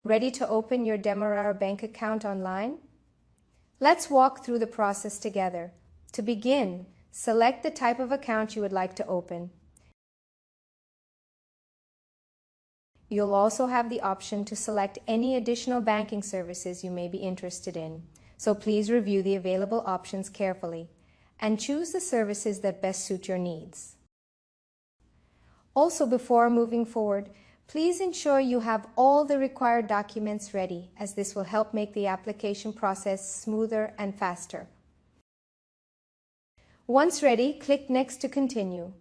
Ready to open your Demerara Bank account online? Let's walk through the process together. To begin, select the type of account you would like to open. You'll also have the option to select any additional banking services you may be interested in, so please review the available options carefully and choose the services that best suit your needs. Also, before moving forward, please ensure you have all the required documents ready, as this will help make the application process smoother and faster. Once ready, click Next to continue.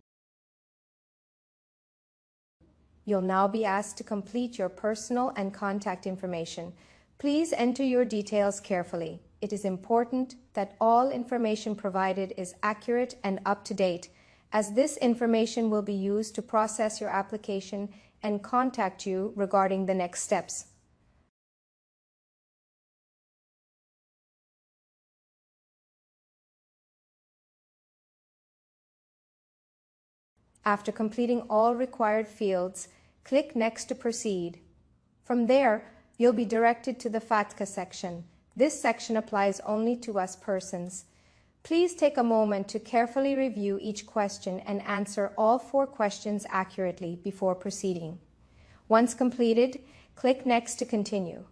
You'll now be asked to complete your personal and contact information. Please enter your details carefully. It is important that all information provided is accurate and up to date, as this information will be used to process your application and contact you regarding the next steps. After completing all required fields, click Next to proceed. From there, you'll be directed to the FATCA section. This section applies only to us persons. Please take a moment to carefully review each question and answer all 4 questions accurately before proceeding. Once completed, click Next to continue.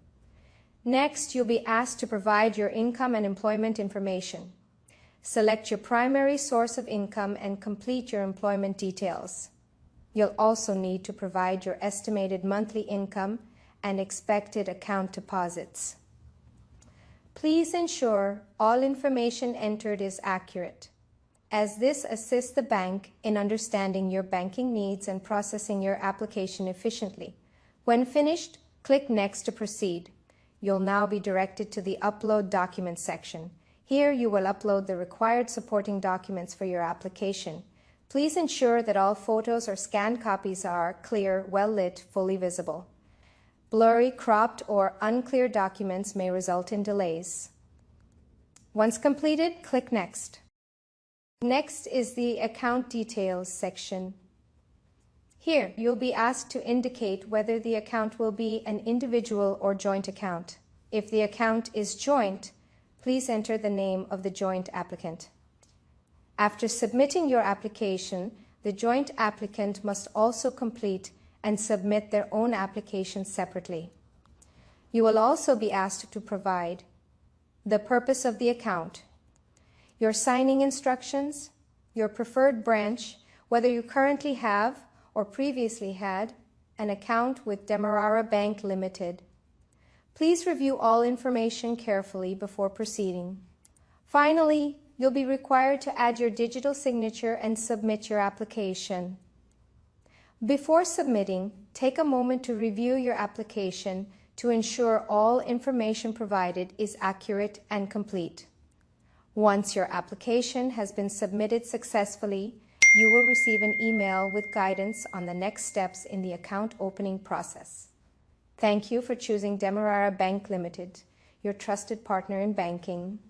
Next, you'll be asked to provide your income and employment information. Select your primary source of income and complete your employment details. You'll also need to provide your estimated monthly income and expected account deposits. Please ensure all information entered is accurate, as this assists the bank in understanding your banking needs and processing your application efficiently. When finished, click Next to proceed. You'll now be directed to the Upload Documents section. Here you will upload the required supporting documents for your application. Please ensure that all photos or scanned copies are clear, well lit, fully visible. Blurry, cropped, or unclear documents may result in delays. Once completed, click Next. Next is the Account Details section. Here, you'll be asked to indicate whether the account will be an individual or joint account. If the account is joint, please enter the name of the joint applicant. After submitting your application, the joint applicant must also complete and submit their own application separately. You will also be asked to provide the purpose of the account, your signing instructions, your preferred branch, whether you currently have or previously had an account with Demerara Bank Ltd. Please review all information carefully before proceeding. Finally, you'll be required to add your digital signature and submit your application. Before submitting, take a moment to review your application to ensure all information provided is accurate and complete. Once your application has been submitted successfully, you will receive an email with guidance on the next steps in the account opening process. Thank you for choosing Demerara Bank Ltd, your trusted partner in banking.